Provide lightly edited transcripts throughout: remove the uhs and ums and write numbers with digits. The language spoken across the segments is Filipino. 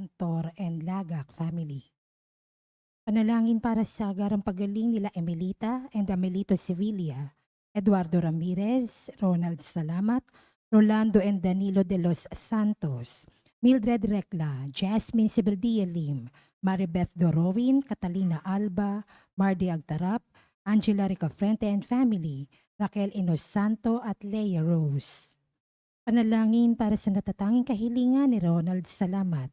Cantor and Lagak family. Panalangin para sa agarang pagaling nila Emelita and Amelito Sevilla, Eduardo Ramirez, Ronald Salamat, Rolando and Danilo de los Santos, Mildred Recla, Jasmine Sibeldia Lim, Maribeth Dorowin, Catalina Alba, Mardy Agtarap, Angela Ricafrente and family, Raquel Inosanto at Leia Rose. Panalangin para sa natatanging kahilingan ni Ronald Salamat.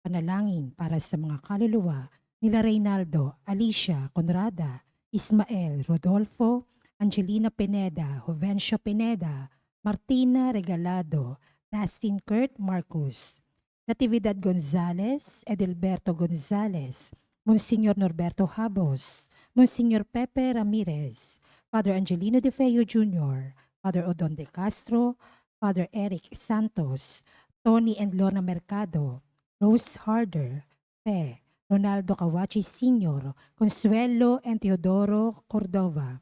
Panalangin para sa mga kaluluwa nila Reynaldo, Alicia, Conrada, Ismael, Rodolfo, Angelina Pineda, Jovencio Pineda, Martina Regalado, Dustin Kurt Marcus, Natividad Gonzales, Edelberto Gonzales, Monsignor Norberto Habos, Monsignor Pepe Ramirez, Father Angelino De Feo Jr., Father Odon De Castro, Father Eric Santos, Tony and Lorna Mercado, Rose Harder, Pe, Ronaldo Kawachi Sr., Consuelo and Teodoro Cordova,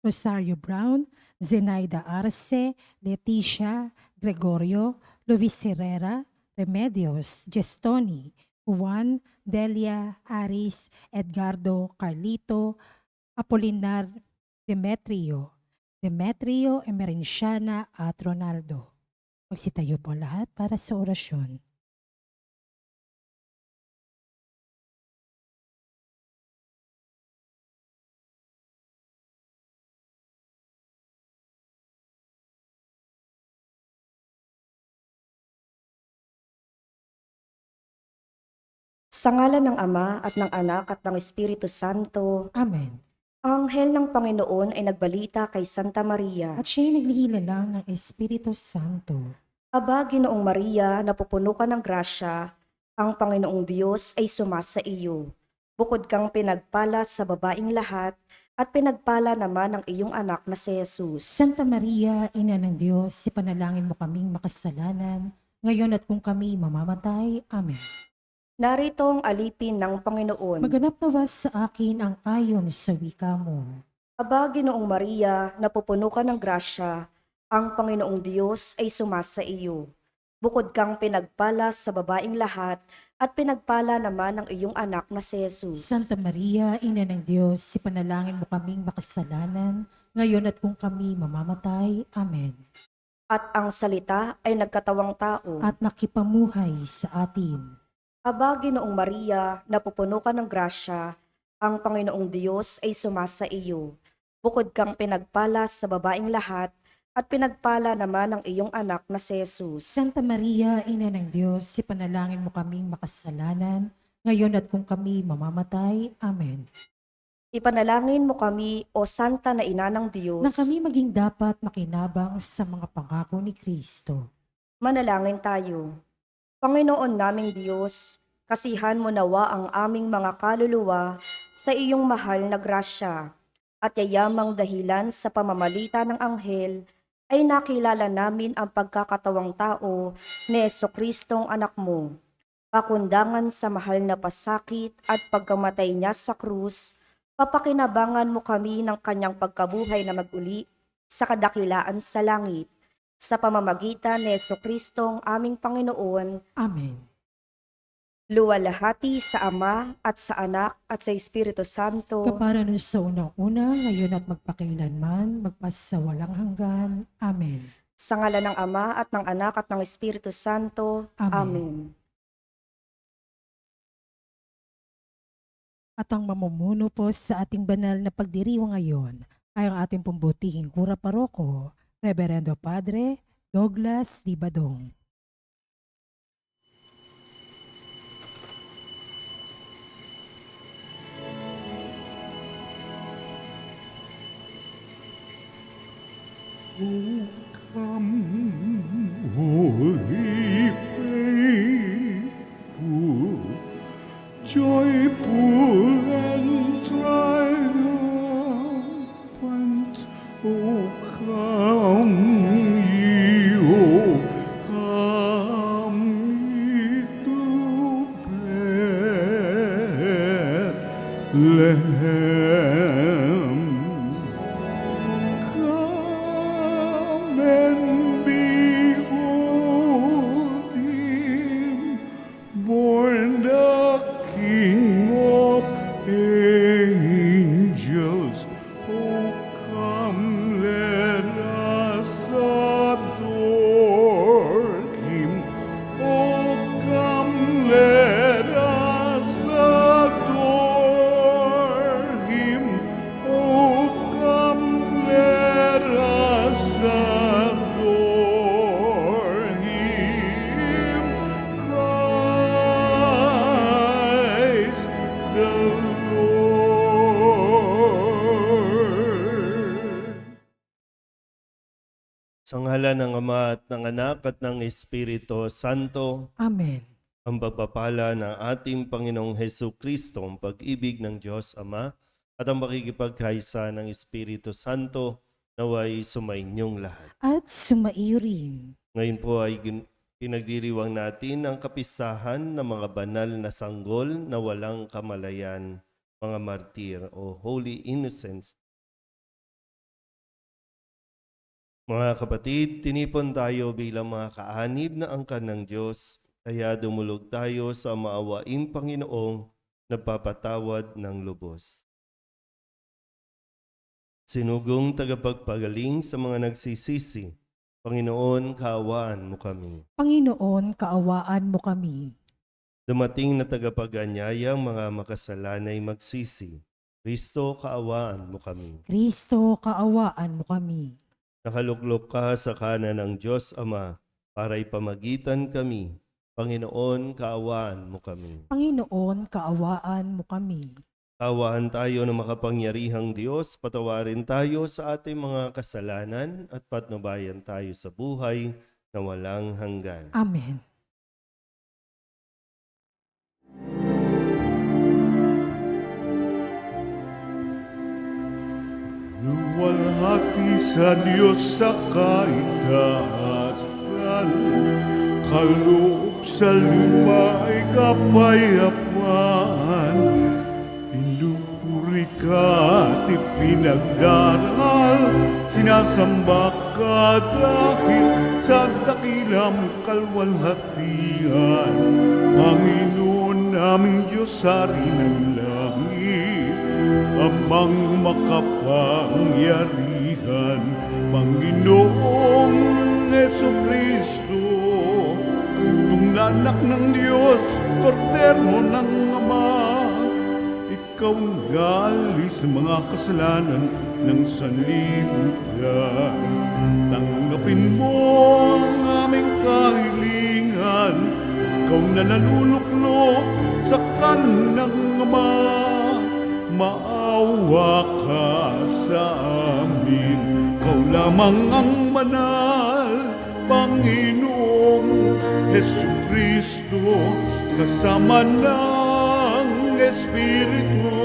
Rosario Brown, Zenaida Arce, Leticia, Gregorio, Luis Herrera, Remedios, Gestoni, Juan, Delia, Aris, Edgardo, Carlito, Apolinar, Demetrio, Emerenciana at Ronaldo. Magsitayo po lahat para sa orasyon. Sa ngalan ng Ama at ng Anak at ng Espiritu Santo, Amen. ang anghel ng Panginoon ay nagbalita kay Santa Maria. At siya'y naglihila lang ng Espiritu Santo. Aba, Ginoong Maria, napupuno ka ng grasya, ang Panginoong Diyos ay sumasa iyo. Bukod kang pinagpala sa babaing lahat, at pinagpala naman ang iyong anak na si Jesus. Santa Maria, Ina ng Diyos, ipanalangin mo kaming makasalanan, ngayon at kung kami mamamatay. Amen. Narito ang alipin ng Panginoon. Maganap nawas sa akin ang ayon sa wika mo. Aba, Ginoong Maria, napupuno ka ng grasya, ang Panginoong Diyos ay sumasa iyo. Bukod kang pinagpala sa babaing lahat, at pinagpala naman ang iyong anak na si Jesus. Santa Maria, Ina ng Diyos, ipanalangin mo kaming makasalanan, ngayon at kung kami mamamatay. Amen. At ang salita ay nagkatawang tao. At nakipamuhay sa atin. Aba, Ginoong Maria, napupuno ka ng grasya, ang Panginoong Diyos ay sumasa iyo. Bukod kang pinagpala sa babaing lahat, at pinagpala naman ang iyong anak na si Jesus. Santa Maria, Ina ng Diyos, ipanalangin mo kaming makasalanan, ngayon at kung kami mamamatay. Amen. Ipanalangin mo kami, O Santa na Ina ng Diyos, Na kami maging dapat makinabang sa mga pangako ni Kristo. manalangin tayo. Panginoon naming Diyos, kasihan mo nawa ang aming mga kaluluwa sa iyong mahal na grasya, at yayamang dahilan sa pamamalita ng anghel, ay nakilala namin ang pagkakatawang tao ni Jesucristong anak mo. Pakundangan sa mahal na pasakit at pagkamatay niya sa krus, papakinabangan mo kami ng kanyang pagkabuhay na maguli sa kadakilaan sa langit, sa pamamagitan ni Jesucristong aming Panginoon. Amen. Luwalhati sa Ama at sa Anak at sa Espiritu Santo. Kapara nun sa unang-una, ngayon at magpakailanman, magpasawalang hanggan. Amen. Sa ngalan ng Ama at ng Anak at ng Espiritu Santo. Amen. Amen. At ang mamumuno po sa ating banal na pagdiriwang ngayon ay ang ating pumbutihing kura paroko, Reverendo Padre Douglas Di Badong. Come, Holy Faithful, joyful and triumphant, O come ye, O come ye to Bethlehem. Come and behold him, the King of angels. Oh, come, let us adore him. Oh, come, let us adore him. Oh, come, let us adore him. Christ the Lord. Sa ngalan ng Ama at ng Anak at ng Espiritu Santo, Amen. ang pagpapala ng ating Panginoong Hesu Kristo, ang pag-ibig ng Diyos Ama, at ang makikipagkaisa ng Espiritu Santo, naway sumainyong lahat. At sumaiyo rin. Ngayon po ay pinagdiriwang natin ang kapistahan ng mga banal na sanggol na walang kamalayan, mga martir o Holy Innocents. Mga kapatid, tinipon tayo bilang mga kaanib na angkan ng Diyos, kaya dumulog tayo sa maawaing Panginoong nagpapatawad ng lubos. Sinugong tagapagpagaling sa mga nagsisisi, Panginoon, kaawaan mo kami. Panginoon, kaawaan mo kami. Dumating na tagapag-anyayang mga makasalanay magsisi, Kristo, kaawaan mo kami. Kristo, kaawaan mo kami. Nakaluklok ka sa kanan ng Diyos Ama para ipamagitan kami. Panginoon, kaawaan mo kami. Panginoon, kaawaan mo kami. Kaawaan tayo ng makapangyarihang Diyos, patawarin tayo sa ating mga kasalanan at patnubayan tayo sa buhay na walang hanggan. Amen. Luwalhati sa Diyos sa kaitaasan, kaloob sa luma'y kapayapaan. Pinupuri ka at ipinagdaral, sinasamba ka dahil sa dakilang kalwalhatian. Panginoon naming Diyos, Hari ng langit, Amang makapangyarihan, Panginoong Jesucristo, tunglanak ng Diyos, Kordero ng Ama, ikaw gali sa mga kasalanan ng sanlibutan. Tanggapin mo ang aming kahilingan, ikaw na naluluklok sa kanang Ama. Maawa ka sa amin, ikaw lamang ang banal, Panginoong Jesucristo, kasama ng Espiritu,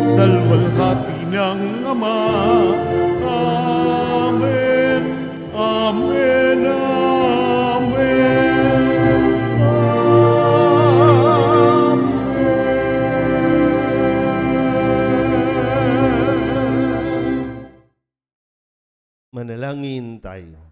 sa luwalhati ng Ama. Amen, Amen, Amen. Manalangin tayo.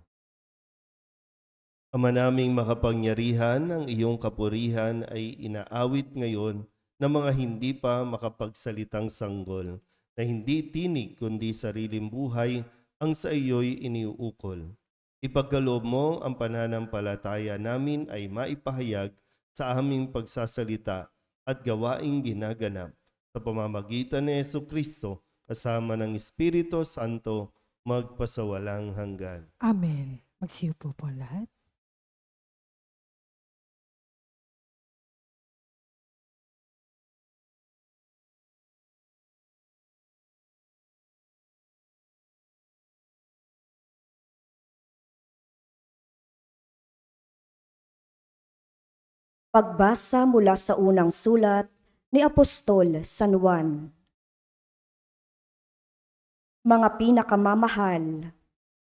Ama naming makapangyarihan, ang iyong kapurihan ay inaawit ngayon ng mga hindi pa makapagsalitang sanggol, na hindi tinig kundi sariling buhay ang sa iyo'y iniuukol. Ipagkaloob mo ang pananampalataya namin ay maipahayag sa aming pagsasalita at gawaing ginaganap sa pamamagitan ni Jesucristo kasama ng Espiritu Santo magpasawalang hanggan. Amen. Magsiupo po lahat. Pagbasa mula sa unang sulat ni Apostol San Juan. Mga pinakamamahal,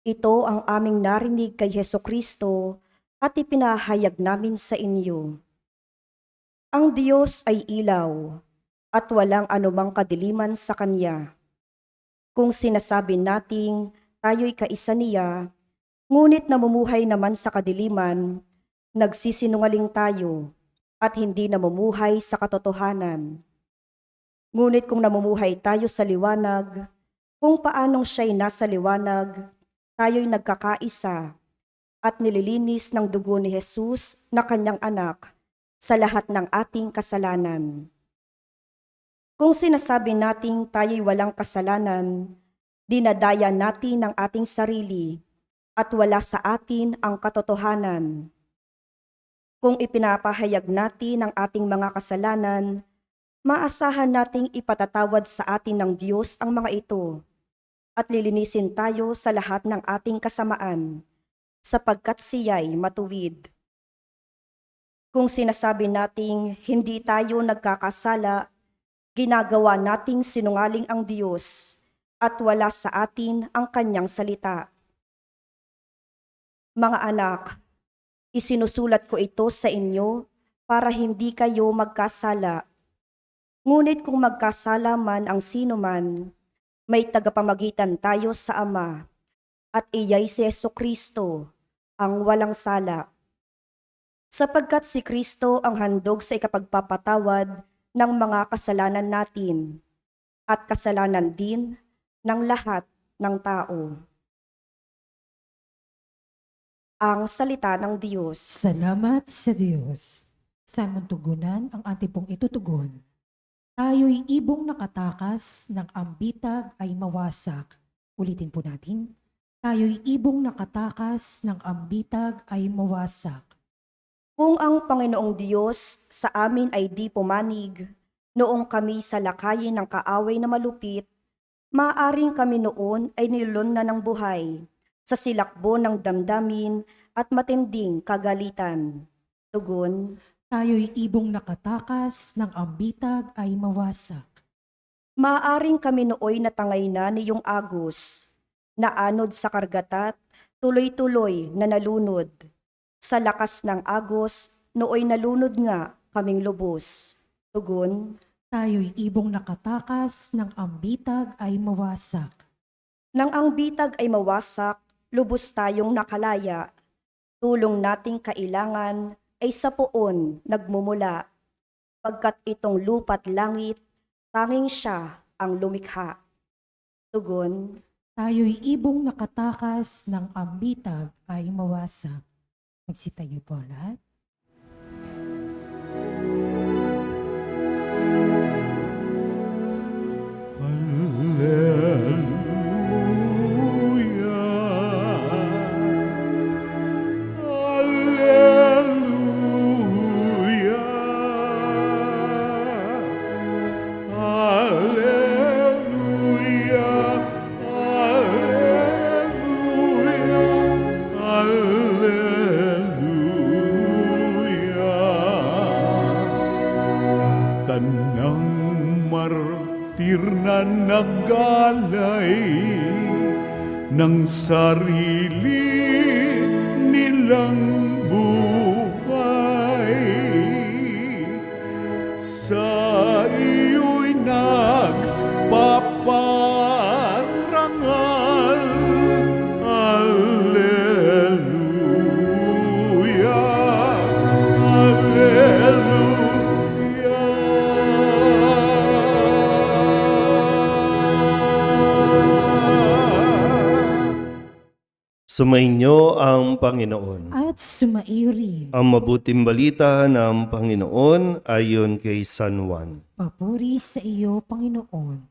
ito ang aming narinig kay Hesukristo at ipinahayag namin sa inyo. Ang Diyos ay ilaw at walang anumang kadiliman sa Kanya. Kung sinasabi nating tayo'y kaisa niya, ngunit namumuhay naman sa kadiliman, nagsisinungaling tayo at hindi namumuhay sa katotohanan. Ngunit kung namumuhay tayo sa liwanag, kung paanong siya'y nasa liwanag, tayo'y nagkakaisa at nililinis ng dugo ni Jesus na kanyang anak sa lahat ng ating kasalanan. Kung sinasabi nating tayo'y walang kasalanan, dinadaya natin ang ating sarili at wala sa atin ang katotohanan. Kung ipinapahayag natin ang ating mga kasalanan, maasahan nating ipatatawad sa atin ng Diyos ang mga ito at lilinisin tayo sa lahat ng ating kasamaan, sapagkat siya'y matuwid. Kung sinasabi nating hindi tayo nagkakasala, ginagawa nating sinungaling ang Diyos at wala sa atin ang kanyang salita. Mga anak, isinusulat ko ito sa inyo para hindi kayo magkasala. Ngunit kung magkasala man ang sino man, may tagapamagitan tayo sa Ama, at iya'y si Jesucristo, ang walang sala. Sapagkat si Kristo ang handog sa ikapagpapatawad ng mga kasalanan natin, at kasalanan din ng lahat ng tao. Ang salita ng Diyos. Salamat sa Diyos. Saan mong tugunan ang ating pong itutugon? Tayo'y ibong nakatakas ng ambitag ay mawasak. Ulitin po natin. Tayo'y ibong nakatakas ng ambitag ay mawasak. Kung ang Panginoong Diyos sa amin ay di pumanig, noong kami sa lakayin ng kaaway na malupit, maaaring kami noon ay nilulun na ng buhay sa silakbo ng damdamin at matinding kagalitan. Tugon, Tayo'y ibong nakatakas ng ambitag ay mawasak. maaaring kami nooy natangay na ni iyong agos, naanod sa kargatat, tuloy-tuloy na nalunod. Sa lakas ng agos, nooy nalunod nga kaming lubos. Tugon, Tayo'y ibong nakatakas ng ambitag ay mawasak. nang ang bitag ay mawasak, lubos tayong nakalaya. Tulong nating kailangan ay sa poon nagmumula. Pagkat itong lupa't langit, tanging siya ang lumikha. Tugon, Tayo'y ibong nakatakas ng ambitag ay mawasak. Magsitayo po lahat. Tanang martir na naggalay ng sarili nilang buhay. Sa iyo'y nagpaparangal. Alleluia, Sumainyo ang Panginoon. At sumaiyo rin. Ang mabuting balita ng Panginoon ayon kay San Juan. Papuri sa iyo, Panginoon.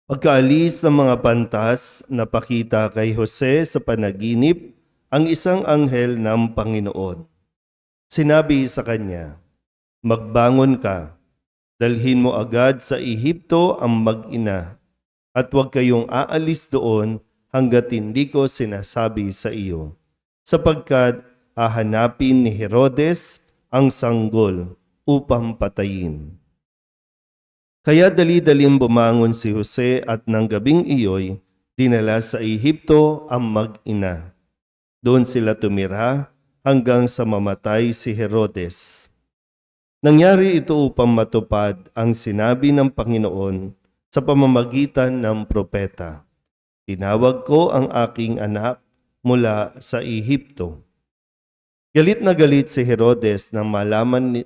Pagkaalis ng mga pantas, napakita kay Jose sa panaginip ang isang anghel ng Panginoon. Sinabi sa kanya, "Magbangon ka, dalhin mo agad sa Ehipto ang mag-ina, at huwag kayong aalis doon hanggat hindi ko sinasabi sa iyo, sapagkat hahanapin ni Herodes ang sanggol upang patayin." Kaya dali-daling bumangon si Jose at ng gabing iyo'y dinala sa Ehipto ang mag-ina. Doon sila tumira hanggang sa mamatay si Herodes. Nangyari ito upang matupad ang sinabi ng Panginoon sa pamamagitan ng propeta. "Tinawag ko ang aking anak mula sa Ehipto." Galit na galit si Herodes na malamang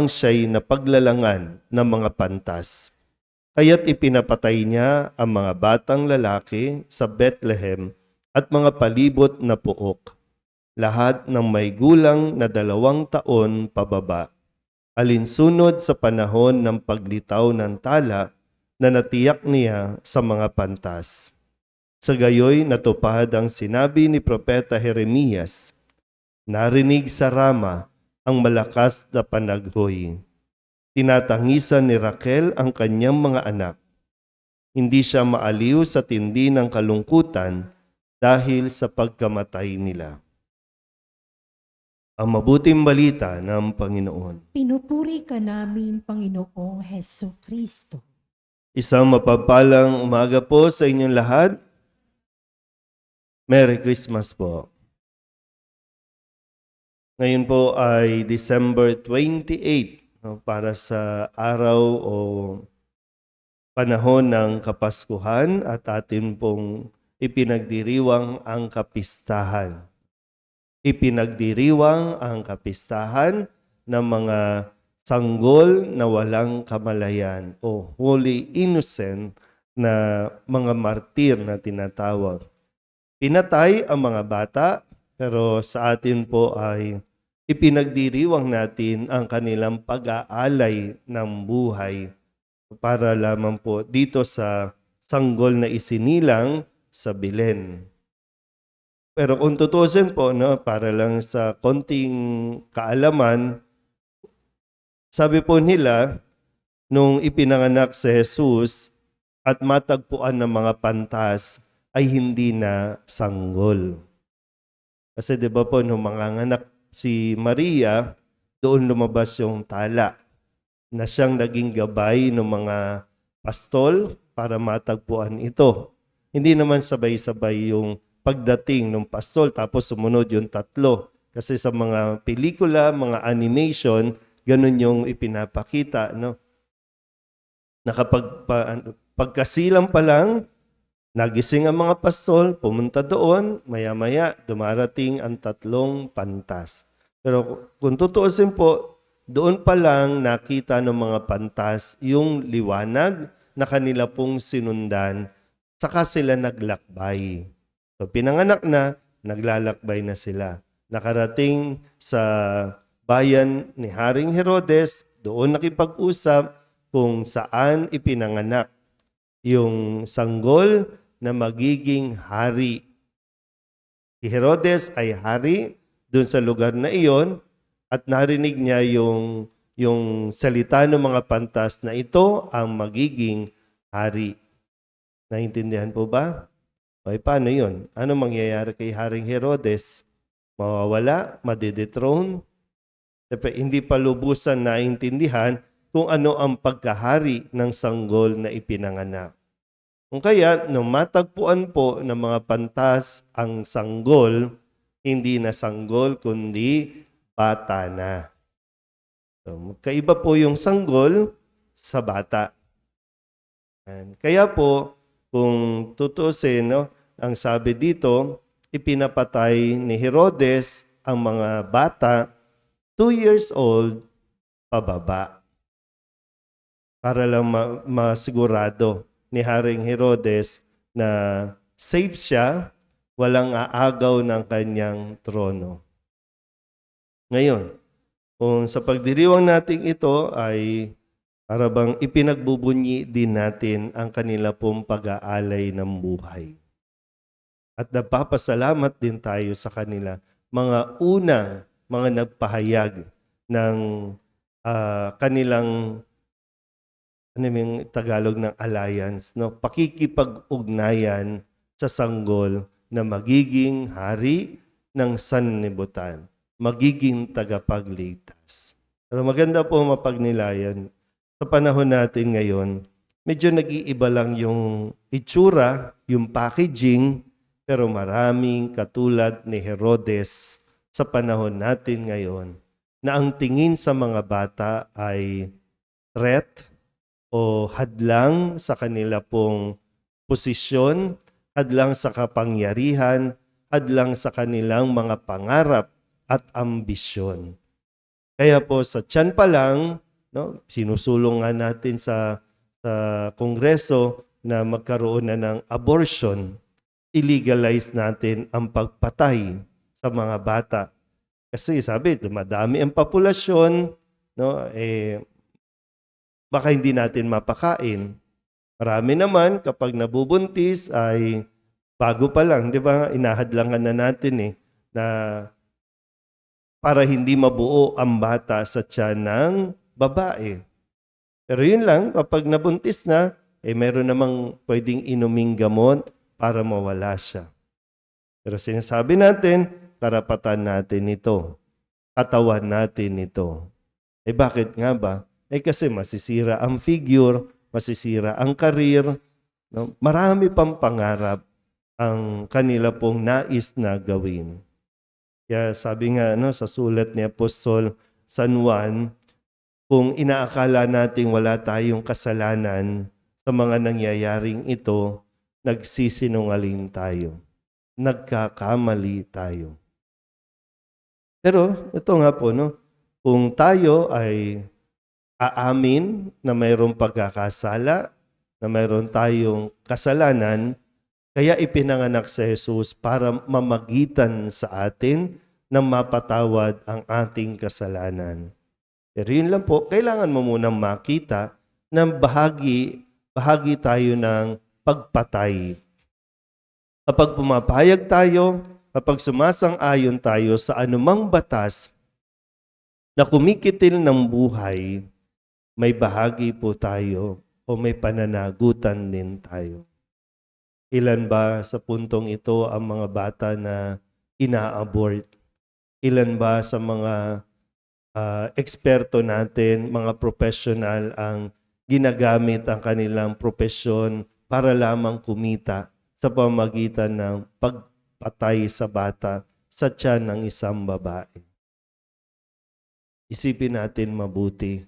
siya'y napaglalangan ng mga pantas. Kaya't ipinapatay niya ang mga batang lalaki sa Bethlehem at mga palibot na puok, lahat ng may gulang na 2 taon pababa, alinsunod sa panahon ng paglitaw ng tala na natiyak niya sa mga pantas. Sa gayoy natupad ang sinabi ni Propeta Jeremias, "Narinig sa Rama ang malakas na panaghoy. Tinatangisan ni Raquel ang kanyang mga anak. Hindi siya maaliw sa tindi ng kalungkutan dahil sa pagkamatay nila." Ang mabuting balita ng Panginoon. Pinupuri ka namin, Panginoong Heso Kristo. Isang mapagpalang umaga po sa inyong lahat. Merry Christmas po. Ngayon po ay December 28, para sa araw o panahon ng Kapaskuhan at atin pong ipinagdiriwang ang kapistahan. Ipinagdiriwang ang kapistahan ng mga sanggol na walang kamalayan o holy innocent na mga martir na tinatawag. Pinatay ang mga bata, pero sa atin po ay ipinagdiriwang natin ang kanilang pag-aalay ng buhay para lamang po dito sa sanggol na isinilang sa Belen. Pero kung tutusin po, para lang sa konting kaalaman, sabi po nila, nung ipinanganak si Jesus at matagpuan ng mga pantas, ay hindi na sanggol. Kasi di ba po, nung manganganak si Maria, doon lumabas yung tala na siyang naging gabay ng mga pastol para matagpuan ito. Hindi naman sabay-sabay yung pagdating ng pastol tapos sumunod yung 3. Kasi sa mga pelikula, mga animation, ganun yung ipinapakita. No? Na kapag pagkasilang pa lang, nagising ang mga pastol, pumunta doon, maya-maya dumarating ang 3 pantas. Pero kung tutuusin po, doon pa lang nakita ng mga pantas yung liwanag na kanila pong sinundan, saka sila naglakbay. So pinanganak na, naglalakbay na sila. Nakarating sa bayan ni Haring Herodes, doon nakipag-usap kung saan ipinanganak yung sanggol na magiging hari. Si Herodes ay hari doon sa lugar na iyon at narinig niya yung salita ng mga pantas na ito ang magiging hari. Naintindihan po ba? O paano yun? Ano mangyayari kay Haring Herodes? Mawawala? Madedethrone? Siyempre, hindi pa lubusan naintindihan kung ano ang pagkahari ng sanggol na ipinanganak. Kung kaya, nung matagpuan po ng mga pantas ang sanggol, hindi na sanggol kundi bata na. So, magkaiba po yung sanggol sa bata. Kaya po, kung tutusin, ang sabi dito, ipinapatay ni Herodes ang mga bata 2 years old pababa. Para lang masigurado ni Haring Herodes na safe siya, walang aagaw ng kanyang trono. Ngayon, kung sa pagdiriwang natin ito ay para bang ipinagbubunyi din natin ang kanila pong pag-aalay ng buhay. At nagpapasalamat din tayo sa kanila, mga unang mga nagpahayag ng kanilang yung Tagalog ng alliance, pakikipag-ugnayan sa sanggol na magiging hari ng sanlibutan, magiging tagapagligtas. Pero maganda po mapagnilayan. Sa panahon natin ngayon, medyo nag-iiba lang yung itsura, yung packaging, pero maraming katulad ni Herodes sa panahon natin ngayon na ang tingin sa mga bata ay threat o hadlang sa kanila pong posisyon, hadlang sa kapangyarihan, hadlang sa kanilang mga pangarap at ambisyon. Kaya po sa tiyan pa lang, no, sinusulong nga natin sa Kongreso na magkaroon na ng abortion, illegalize natin ang pagpatay sa mga bata. Kasi sabi, dumadami ang populasyon, no, baka hindi natin mapakain. Marami naman kapag nabubuntis ay bago pa lang, di ba? Inahadlangan na natin na para hindi mabuo ang bata sa tiyan ng babae. Pero yun lang, kapag nabuntis na, meron namang pwedeng inuming gamot para mawala siya. Pero sinasabi natin, karapatan natin ito. Katawan natin ito. Bakit nga ba? Kasi masisira ang figure, masisira ang karir, no? Marami pang pangarap ang kanila pong nais na gawin. Kaya sabi nga sa sulat ni Apostol San Juan, kung inaakala nating wala tayong kasalanan sa mga nangyayaring ito, nagsisinungaling tayo. Nagkakamali tayo. Pero ito nga po, kung tayo ay aamin na mayroong pagkakasala, na mayroon tayong kasalanan, kaya ipinanganak si Jesus para mamagitan sa atin na mapatawad ang ating kasalanan. Pero yun lang po, kailangan mo munang makita na bahagi tayo ng pagpatay. Kapag pumapayag tayo, kapag sumasang-ayon tayo sa anumang batas na kumikitil ng buhay, may bahagi po tayo o may pananagutan din tayo. Ilan ba sa puntong ito ang mga bata na ina-abort? Ilan ba sa mga eksperto natin, mga professional ang ginagamit ang kanilang propesyon para lamang kumita sa pamamagitan ng pagpatay sa bata sa tiyan ng isang babae? Isipin natin mabuti.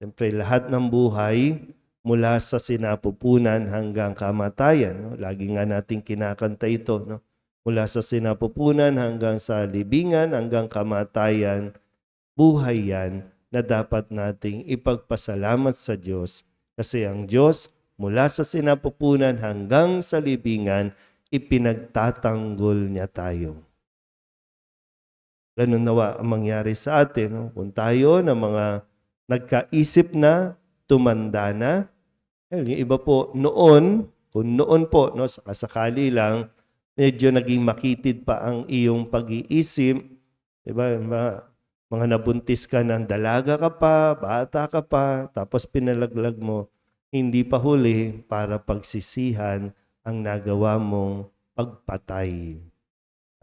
Siyempre, lahat ng buhay mula sa sinapupunan hanggang kamatayan. No? Lagi nga natin kinakanta ito. No? Mula sa sinapupunan hanggang sa libingan, hanggang kamatayan, buhay yan na dapat nating ipagpasalamat sa Diyos. Kasi ang Diyos, mula sa sinapupunan hanggang sa libingan, ipinagtatanggol niya tayo. Ganun nawa ang mangyari sa atin. No? Kung tayo na mga nagkaisip na, tumanda na. Yung iba po noon, kung noon po, sakasakali lang, medyo naging makitid pa ang iyong pag-iisip. Diba? Mga nabuntis ka ng dalaga ka pa, bata ka pa, tapos pinalaglag mo, hindi pa huli para pagsisihan ang nagawa mong pagpatay.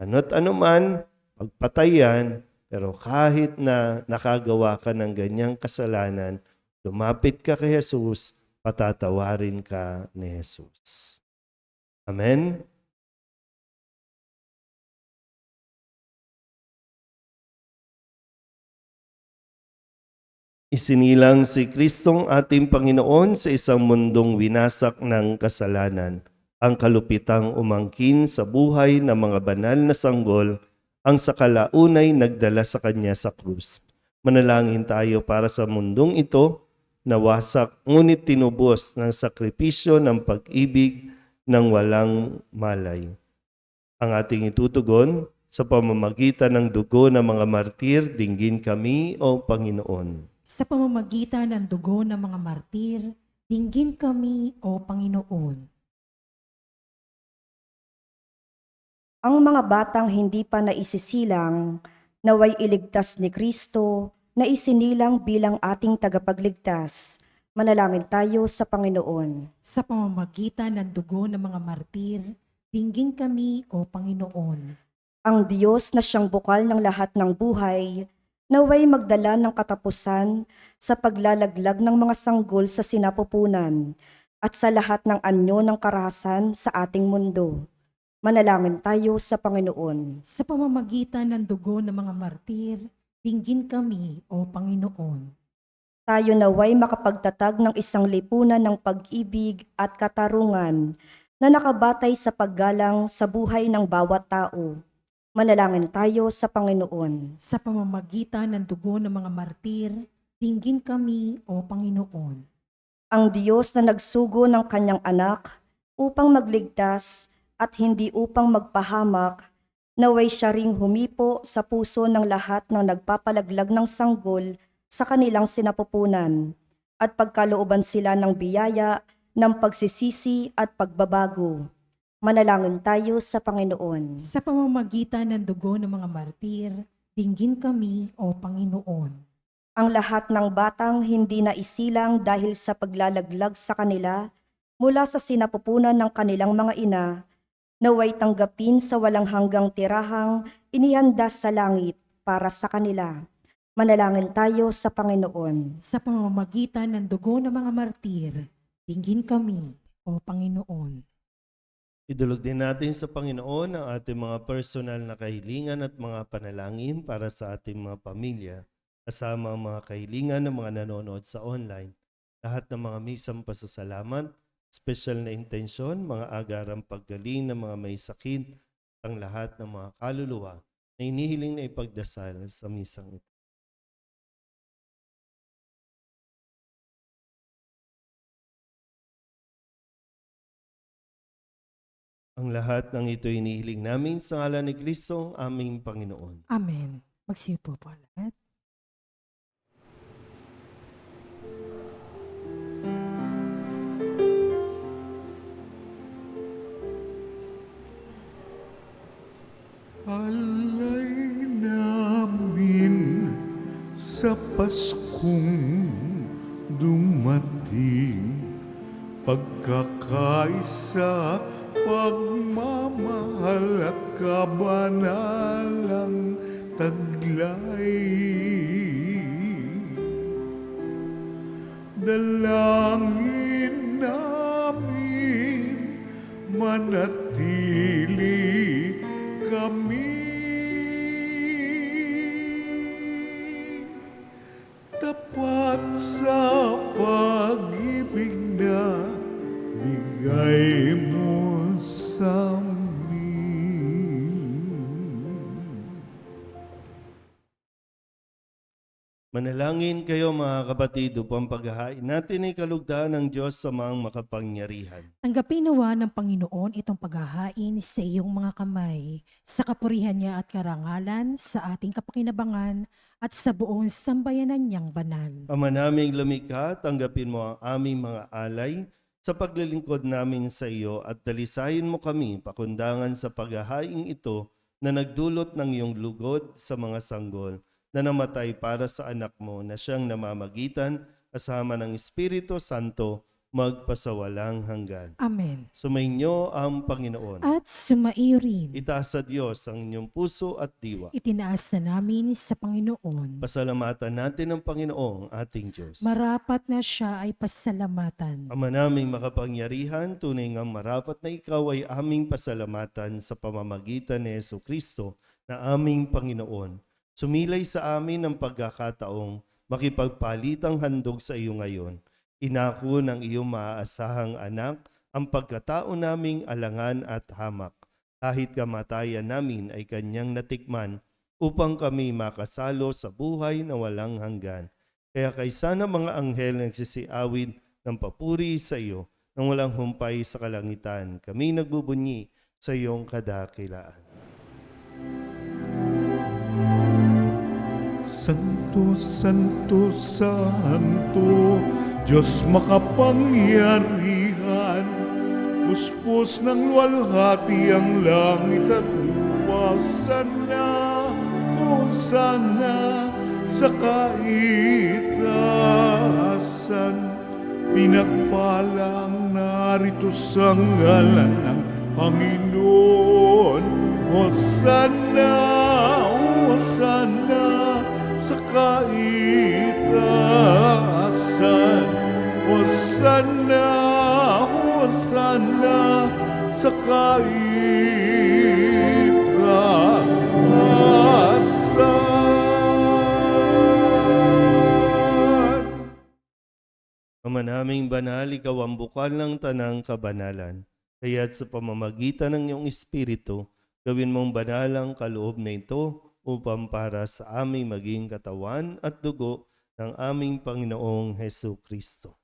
Ano't anuman, pagpatay yan, pero kahit na nakagawa ka ng ganyang kasalanan, lumapit ka kay Jesus, patatawarin ka ni Jesus. Amen? Isinilang si Kristong ating Panginoon sa isang mundong winasak ng kasalanan. Ang kalupitang umangkin sa buhay ng mga banal na sanggol, ang sa kalaunay nagdala sa kanya sa krus. Manalangin tayo para sa mundong ito na wasak ngunit tinubos ng sakripisyo ng pag-ibig ng walang malay. Ang ating itutugon sa pamamagitan ng dugo ng mga martir, dinggin kami, O Panginoon. Sa pamamagitan ng dugo ng mga martir, dinggin kami, O Panginoon. Ang mga batang hindi pa naisisilang, naway iligtas ni Kristo, na isinilang bilang ating tagapagligtas. Manalangin tayo sa Panginoon. Sa pamamagitan ng dugo ng mga martir, dinggin kami, O Panginoon. Ang Diyos na siyang bukal ng lahat ng buhay, naway magdala ng katapusan sa paglalaglag ng mga sanggol sa sinapupunan at sa lahat ng anyo ng karahasan sa ating mundo. Manalangin tayo sa Panginoon. Sa pamamagitan ng dugo ng mga martir, dinggin kami, O Panginoon. Tayo naway makapagtatag ng isang lipunan ng pag-ibig at katarungan na nakabatay sa paggalang sa buhay ng bawat tao. Manalangin tayo sa Panginoon. Sa pamamagitan ng dugo ng mga martir, dinggin kami, O Panginoon. Ang Diyos na nagsugo ng kanyang anak upang magligtas at hindi upang magpahamak, naway siya ring humipo sa puso ng lahat ng nagpapalaglag ng sanggol sa kanilang sinapupunan at pagkalooban sila ng biyaya ng pagsisisi at pagbabago. Manalangin tayo sa Panginoon. Sa pamamagitan ng dugo ng mga martir, dinggin kami, O Panginoon. Ang lahat ng batang hindi na isilang dahil sa paglalaglag sa kanila mula sa sinapupunan ng kanilang mga ina, naway tanggapin sa walang hanggang tirahang inihanda sa langit para sa kanila. Manalangin tayo sa Panginoon. Sa pamamagitan ng dugo ng mga martir, dinggin kami, O Panginoon. Idulog din natin sa Panginoon ang ating mga personal na kahilingan at mga panalangin para sa ating mga pamilya, kasama ang mga kahilingan ng mga nanonood sa online. Lahat ng mga misang pasasalamat, special na intensyon, mga agarang paggaling ng mga may sakit, ang lahat ng mga kaluluwa na inihiling na ipagdasal sa misang ito. Ang lahat ng ito inihiling namin sa ngalan ni Kristo, aming Panginoon. Amen. Magsiupo po lahat. Alay namin sa Paskong dumating, pagkakaisa, pagmamahal at kabanalang taglay. Dalangin namin manatili kami tapat sa pag-ibig na bigay mo sa amin. Manalangin kayo mga kapatid upang paghahain natin ay kalugdan ng Diyos sa mga makapangyarihan. Tanggapin nawa ng Panginoon itong paghahain sa iyong mga kamay, sa kapurihan niya at karangalan, sa ating kapakinabangan, at sa buong sambayanan niyang banal. Ama naming lumikha, tanggapin mo ang aming mga alay sa paglilingkod namin sa iyo at dalisayin mo kami pakundangan sa paghahaing ito na nagdulot ng iyong lugod sa mga sanggol na namatay para sa anak mo na siyang namamagitan kasama ng Espiritu Santo magpasawalang hanggan. Amen. Sumainyo ang Panginoon. At sumaiyo rin. Itaas sa Diyos ang inyong puso at diwa. Itinaas na namin sa Panginoon. Pasalamatan natin ang Panginoong ating Diyos. Marapat na siya ay pasalamatan. Ama naming makapangyarihan, tunay ngang marapat na ikaw ay aming pasalamatan sa pamamagitan ni Jesucristo na aming Panginoon. Sumilay sa amin ang pagkakataong makipagpalitang handog sa iyo ngayon. Inako ng iyong maaasahang anak ang pagkatao naming alangan at hamak. Kahit kamatayan namin ay kanyang natikman upang kami makasalo sa buhay na walang hanggan. Kaya kaysa ng mga anghel nagsisiawid ng papuri sa iyo nang walang humpay sa kalangitan, kami nagbubunyi sa iyong kadakilaan. Santo, Santo, Santo, Diyos makapangyarihan, puspos ng luwalhati ang langit at lupa. Sana, o sana, sa kaitaasan, pinagpalang narito sa ngalan ng Panginoon. O sana, sa kaitaasan. Hosana, Hosana, sa kaitaasan. Ama naming banal, ikaw ang bukal ng tanang kabanalan. Kaya't sa pamamagitan ng iyong Espiritu, Gawin mong banal ang kaloob na ito upang para sa aming maging katawan at dugo ng aming Panginoong Hesu Kristo.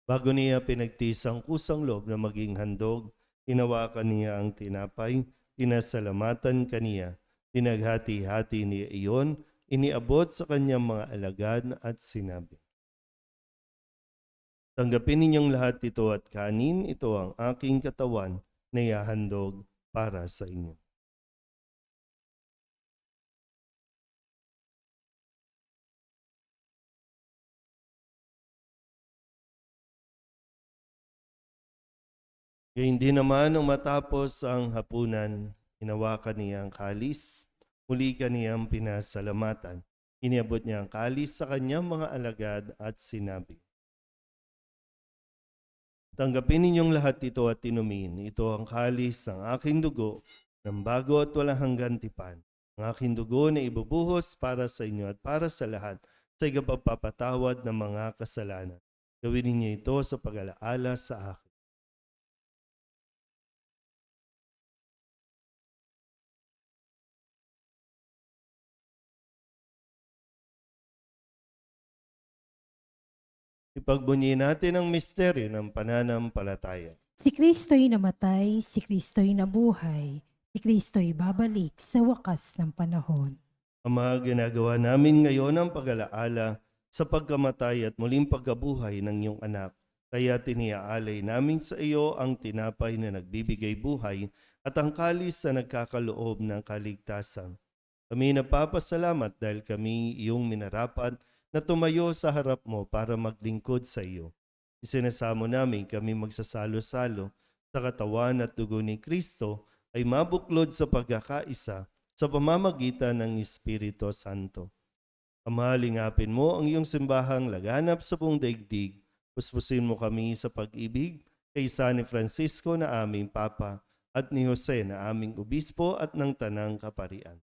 Bago niya pinagtiis ang kusang loob na maging handog, hinawakan niya ang tinapay, pinasalamatan kaniya, pinaghati-hati niya iyon, iniabot sa kanyang mga alagad at sinabi, "Tanggapin ninyong lahat ito at kanin, ito ang aking katawan na ihahandog para sa inyo." Gayun din naman nung matapos ang hapunan, hinawakan niya ang kalis, muli kaniyang pinasalamatan. Iniabot niya ang kalis sa kanyang mga alagad at sinabi, "Tanggapin ninyong lahat ito at inumin. Ito ang kalis ng aking dugo ng bago at walang hanggan tipan. Ang aking dugo na ibubuhos para sa inyo at para sa lahat sa ikapagpapatawad ng mga kasalanan. Gawin ninyo ito sa pag-alaala sa akin." Ipagbunyi natin ang misteryo ng pananampalataya. Si Kristo'y namatay, si Kristo'y nabuhay, si Kristo'y babalik sa wakas ng panahon. Ama, ginagawa namin ngayon ang pag-alaala sa pagkamatay at muling pagkabuhay ng iyong anak. Kaya tiniaalay namin sa iyo ang tinapay na nagbibigay buhay at ang kalis na nagkakaloob ng kaligtasan. Kami napapasalamat dahil kami iyong minarapat na tumayo sa harap mo para maglingkod sa iyo. Isinasamo namin kami magsasalo-salo sa katawan at dugo ni Kristo ay mabuklod sa pagkakaisa sa pamamagitan ng Espiritu Santo. Ama, lingapin mo ang iyong simbahang laganap sa buong daigdig. Puspusin mo kami sa pag-ibig kay San Francisco na aming Papa at ni Jose na aming Obispo at ng Tanang Kaparian.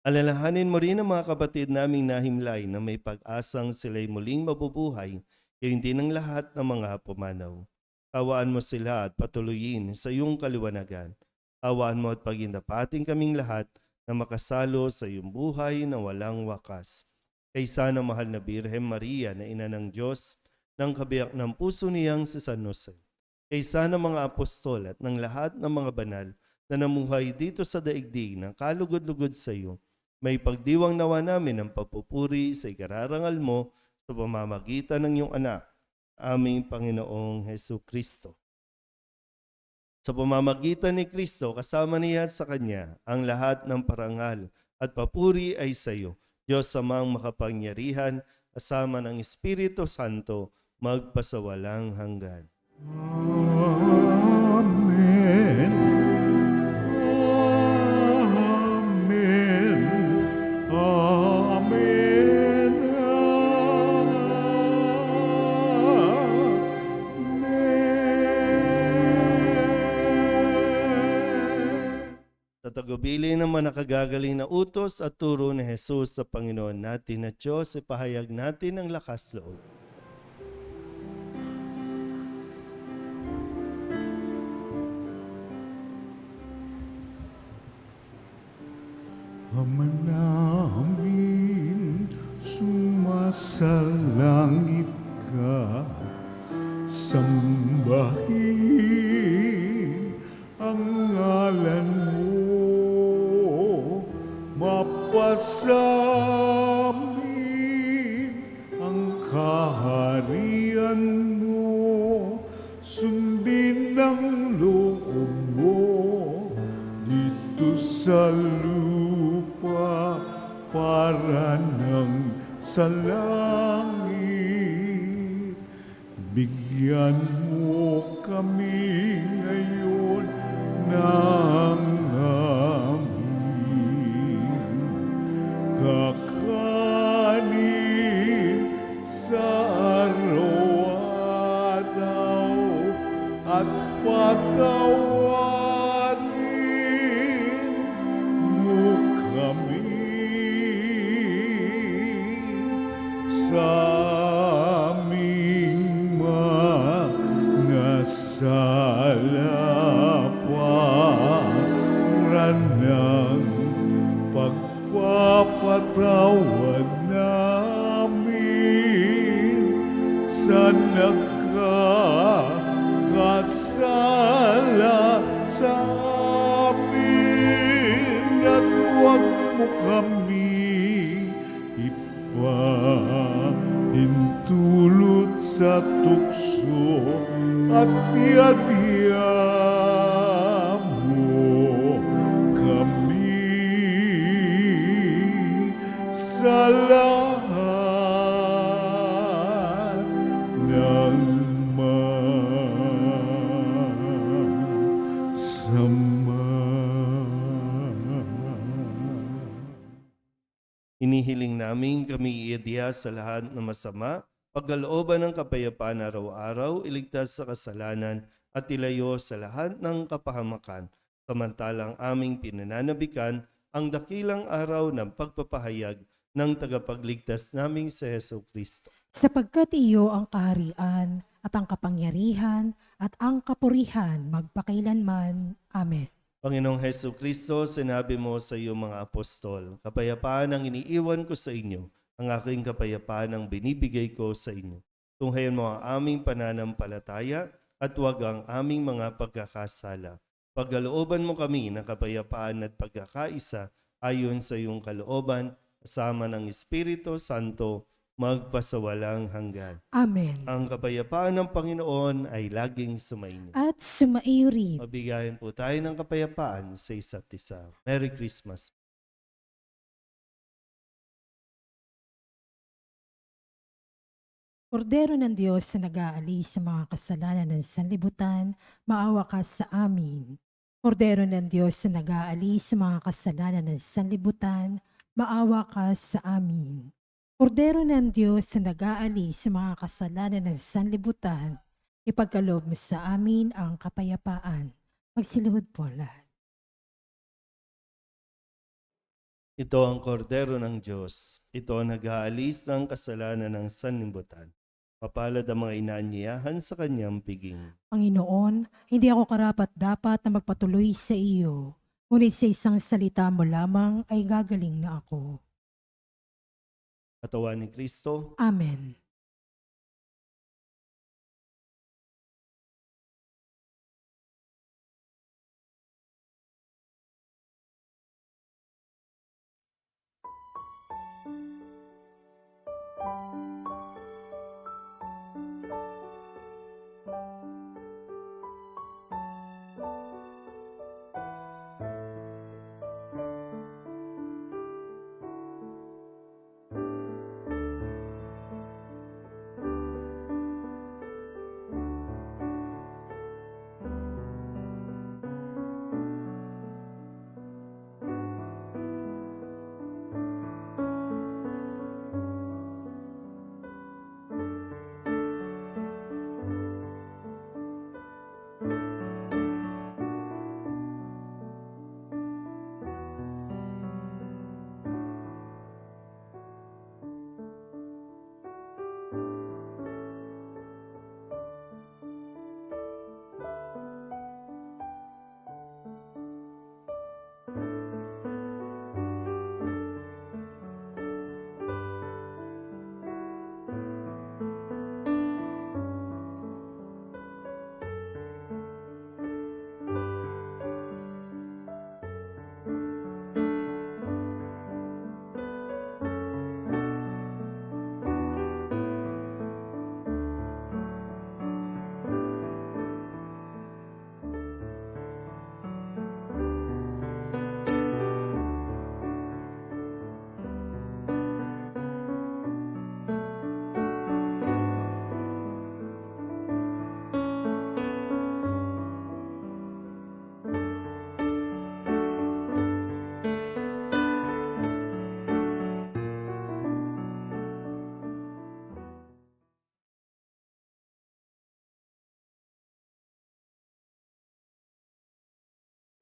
Alalahanin mo rin ang mga kapatid naming nahimlay na may pag-asang sila'y muling mabubuhay, gayon din ang lahat ng mga pumanaw. Kawaan mo sila at patuloyin sa iyong kaliwanagan. Kawaan mo at pagindapating kaming lahat na makasalo sa iyong buhay na walang wakas. Kaysa ng mahal na Birhen Maria na ina ng Diyos, ng kabiyak ng puso niyang si San Jose. Kaysa ng mga apostol at ng lahat ng mga banal na namuhay dito sa daigdig ng kalugod-lugod sa iyo, may pagdiwang nawa namin ang papupuri sa ikararangal mo sa pamamagitan ng iyong anak, aming Panginoong Hesu Kristo. Sa pamamagitan ni Kristo, kasama niya at sa Kanya, ang lahat ng parangal at papuri ay sa iyo, Diyos Amang makapangyarihan, kasama ng Espiritu Santo, magpasawalang hanggan. Amen. Amen. Amen. Amen. Sa tagubilin ng mga nakagagaling na utos at turo ni Jesus sa Panginoon natin at Diyos, ipahayag natin ang lakas loob. Ama namin, sumasalangit ka, sambahin ang ngalan mo, mapasamin ang kaharian mo, sundin ang loob mo dito sa lupa para nang sa langit. Bigyan mo kami ngayon ng aming kakanin sa araw-araw at patawarin mo kami sa aming mga sala Ipagpapatawad namin sa nagkakasala sa amin at huwag mo kami ipahintulot sa tukso at diadya mo kami sa lahat ng masama. Inihiling namin kami iadya sa lahat ng masama, pagkalooban ng kapayapaan araw-araw, iligtas sa kasalanan at ilayo sa lahat ng kapahamakan. Samantalang aming pinananabikan ang dakilang araw ng pagpapahayag ng tagapagligtas naming si Hesu Kristo. Sapagkat iyo ang kaharian at ang kapangyarihan at ang kapurihan magpakailanman. Amen. Panginoong Hesu Kristo, sinabi mo sa iyong mga apostol, kapayapaan ang iniiwan ko sa inyo, ang aking kapayapaan ang binibigay ko sa inyo. Tunghayan mo ang aming pananampalataya at huwag ang aming mga pagkakasala. Pagkalooban mo kami ng kapayapaan at pagkakaisa ayon sa iyong kalooban, kasama ng Espiritu Santo, magpasawalang hanggan. Amen. Ang kapayapaan ng Panginoon ay laging sumainyo. At sumaiyo rin. Mabigayan po tayo ng kapayapaan sa isa't isa. Merry Christmas. Kordero ng Diyos na nag-aalis sa mga kasalanan ng sanlibutan, maawa ka sa amin. Kordero ng Diyos na nag-aalis sa mga kasalanan ng sanlibutan, maawa ka sa amin. Kordero ng Diyos na nag-aalis sa mga kasalanan ng sanlibutan, ipagkaloob mo sa amin ang kapayapaan. Magsiluhod po lahat. Ito ang kordero ng Diyos. Ito ang nag-aalis ng kasalanan ng sanlibutan. Mapalad ang mga inaanyayahan sa kanyang piging. Panginoon, hindi ako karapat-dapat na magpatuloy sa iyo, ngunit sa isang salita mo lamang ay gagaling na ako. Katawan ni Kristo, Amen.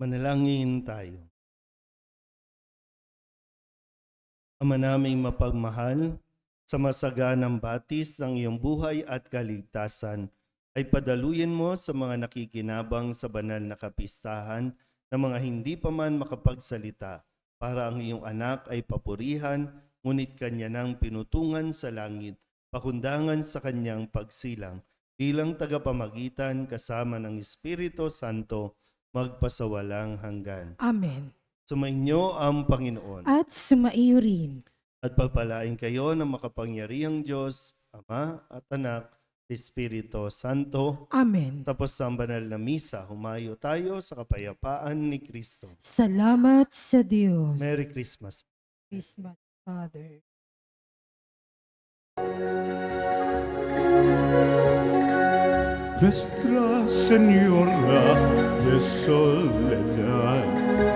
manalangin tayo. Ama naming mapagmahal, sa masaganang batis ng iyong buhay at kaligtasan, ay padaluyin mo sa mga nakikinabang sa banal na kapistahan na mga hindi pa man makapagsalita para ang iyong anak ay papurihan, ngunit kanya nang pinutungan sa langit, pakundangan sa kanyang pagsilang, bilang tagapamagitan kasama ng Espiritu Santo, magpasawalang hanggan. Amen. Sumainyo ang Panginoon. At sumaiyo rin. At pagpalain kayo ng makapangyarihang Diyos, Ama at Anak, Espiritu Santo. Amen. Tapos sa banal na misa, humayo tayo sa kapayapaan ni Kristo. Salamat sa Diyos. Merry Christmas. Christmas, Father. Nuestra Señora de Soledad,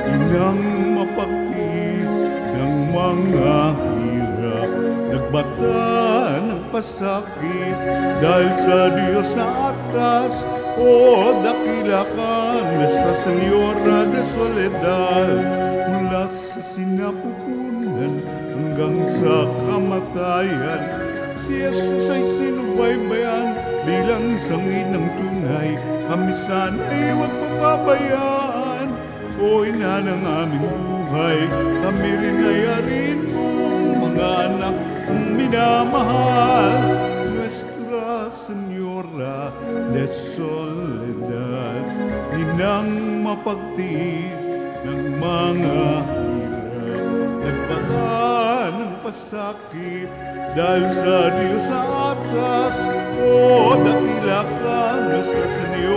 inang mapagtis ng mga hirap, nagbata ng pasakit dahil sa Diyos sa atas. O dakila ka, Nuestra Señora de Soledad, mula sa sinapupunan hanggang sa kamatayan. Si Jesus ay sinubaybayan bilang isang inang tunay. Kami sana'y huwag papabayaan. O ina ng aming buhay, kami rin ay arin mong mga anak kong minamahal. Nuestra Señora de Soledad, inang mapagtiis ng mga hirap, nagpata ng pasakit dahil sa Diyos sa atas. O dakila ka, Nuestra Señora